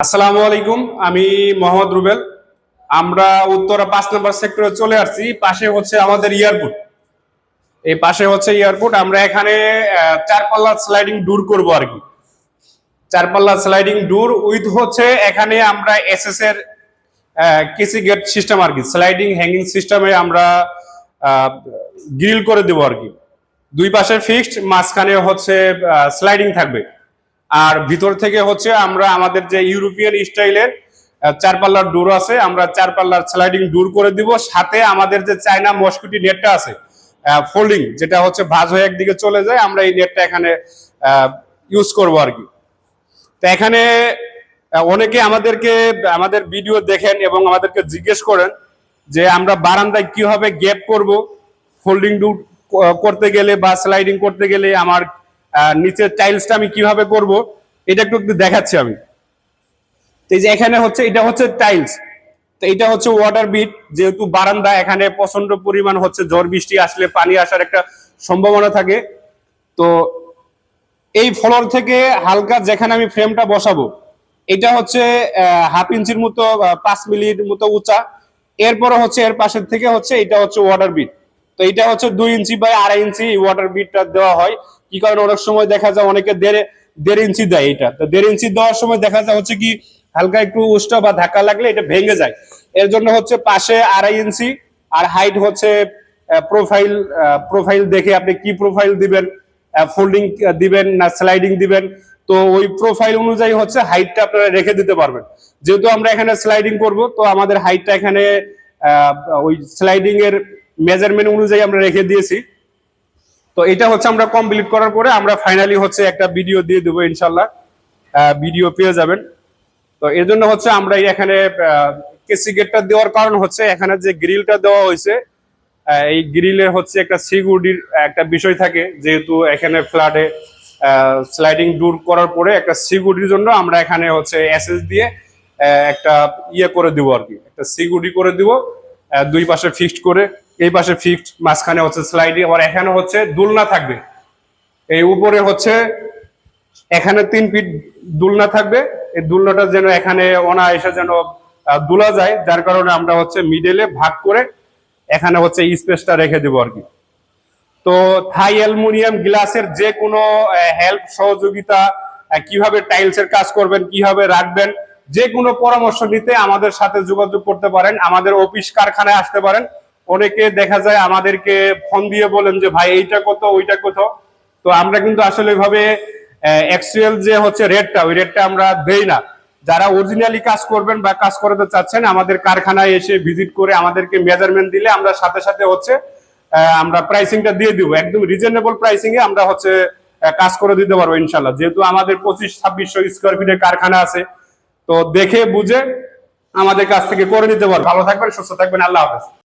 আসসালামু আলাইকুম। আমি মোহাম্মদ রুবেল। আমরা উত্তরা 5 নম্বর সেক্টরে চলে আসছি। পাশে হচ্ছে আমাদের এয়ারপোর্ট। এই পাশে হচ্ছে এয়ারপোর্ট। আমরা এখানে 4 পাল্লা স্লাইডিং ডোর করবো আর কি। 4 পাল্লা স্লাইডিং ডোর উইথ হচ্ছে এখানে আমরা এসএস এর কেসি গেট সিস্টেম আর কি, স্লাইডিং হ্যাঙ্গিং সিস্টেমে আমরা গ্রিল করে দেবো আর কি। দুই পাশে ফিক্সড, মাঝখানে হচ্ছে স্লাইডিং থাকবে। আর ভিতর থেকে হচ্ছে আমরা আমাদের যে ইউরোপিয়ান স্টাইলের 4 পাল্লার ডোর আছে, আমরা 4 পাল্লার স্লাইডিং ডোর করে দিব। সাথে আমাদের যে চায়না মস্কিটো নেটটা আছে ফোল্ডিং, যেটা হচ্ছে ভাঁজ হয়ে একদিকে চলে যায়, আমরা এই নেটটা এখানে ইউজ করব আর কি। তো এখানে অনেকে আমাদের ভিডিও দেখেন এবং আমাদেরকে জিজ্ঞেস করেন যে আমরা বারান্দায় কিভাবে গ্যাপ করব, ফোল্ডিং ডোর করতে গেলে বা স্লাইডিং করতে গেলে আমার নিচের টাইলসটা আমি কিভাবে করব, এটা একটু দেখাচ্ছি আমি। তো এই যে এখানে হচ্ছে এটা হচ্ছে টাইলস, তো এটা হচ্ছে ওয়াটার বিট। যেহেতু বারান্দা, এখানে প্রচন্ড পরিমাণ হচ্ছে ঝড় বৃষ্টি আসলে পানি আসার একটা সম্ভাবনা থাকে। তো এই ফ্লোর থেকে হালকা যেখানে আমি ফ্রেমটা বসাবো, এটা হচ্ছে 1/2 ইঞ্চির মতো, 5 মিলির মতো উঁচা। এরপরে হচ্ছে এর পাশের থেকে হচ্ছে এটা হচ্ছে ওয়াটার বিট। তো এটা হচ্ছে 2 ইঞ্চি বাই 2.5 ইঞ্চি ওয়াটার বিটটা দেওয়া হয়। কি কারণে অনেক সময় দেখা যায় অনেকে দেড় ইঞ্চি দেয়। এটা তো 1.5 ইঞ্চি দেওয়ার সময় দেখা যায় হচ্ছে কি হালকা একটু উষ্টা বা ধাক্কা লাগলে এটা ভেঙে যায়। এর জন্য হচ্ছে পাশে 2.5 ইঞ্চি, আর হাইট হচ্ছে প্রোফাইল দেখে আপনি কি প্রোফাইল দিবেন, ফোল্ডিং দিবেন না স্লাইডিং দিবেন, তো ওই প্রোফাইল অনুযায়ী হচ্ছে হাইটটা আপনারা রেখে দিতে পারবেন। যেহেতু আমরা এখানে স্লাইডিং করব, তো আমাদের হাইটটা এখানে ওই স্লাইডিং এর মেজারমেন্ট অনুযায়ী আমরা রেখে দিয়েছি। তো এটা হচ্ছে আমরা কমপ্লিট করার পরে আমরা ফাইনালি হচ্ছে একটা ভিডিও দিয়ে দেবো ইনশাল্লাহ, ভিডিও পেয়ে যাবেন। তো এর জন্য হচ্ছে আমরা এখানে কেসি গেটটা দেওয়ার কারণ হচ্ছে এখানে যে গ্রিলটা দেওয়া হয়েছে, এই গ্রিলের হচ্ছে একটা সিকিউরিটির একটা বিষয় থাকে। যেহেতু এখানে ফ্ল্যাটে স্লাইডিং ডোর করার পরে একটা সিকিউরিটির জন্য আমরা এখানে হচ্ছে এসএস দিয়ে একটা ইয়ে করে দিব আর কি, একটা সিকিউরিটি করে দিব। দুই পাশে ফিক্সড করে, এই পাশে ফিক্সড, মাঝখানে হচ্ছে স্লাইডিং। আবার এখানে হচ্ছে দোলনা থাকবে। এই উপরে হচ্ছে এখানে 3 ফিট দোলনা থাকবে। এই দোলনাটা যেন এখানে অনায়াসে যেন দোলা যায়, যার কারণে আমরা হচ্ছে মিডলে ভাগ করে এখানে হচ্ছে স্পেসটা রেখে দেবো আর কি। তো থাই অ্যালুমিনিয়াম গ্লাসের যে কোনো হেল্প সহযোগিতা, কিভাবে টাইলসের কাজ করবেন, কিভাবে রাখবেন, যে কোনো পরামর্শ নিতে আমাদের সাথে যোগাযোগ করতে পারেন। আমাদের অফিস কারখানায় আসতে পারেন। অনেকে দেখা যায় আমাদেরকে ফোন দিয়ে বলেন যে ভাই এইটা কত, ওইটা কত। তো আমরা কিন্তু আসলে এভাবে অ্যাকচুয়াল যে হচ্ছে রেটটা, ওই রেটটা আমরা দেই না। যারা অরিজিনালি কাজ করবেন বা কাজ করাতে চাচ্ছেন, আমাদের কারখানায় এসে ভিজিট করে আমাদেরকে মেজারমেন্ট দিলে আমরা সাথে সাথে হচ্ছে আমরা প্রাইসিংটা দিয়ে দিব। একদম রিজনেবল প্রাইসিং এ আমরা হচ্ছে কাজ করে দিতে পারবো ইনশাল্লাহ। যেহেতু আমাদের 25-2600 স্কোয়ার ফিটের কারখানা আছে, তো দেখে বুঝে আমাদের কাছ থেকে করে নিতে পারবো। ভালো থাকবেন, সুস্থ থাকবেন, আল্লাহ হাফেজ।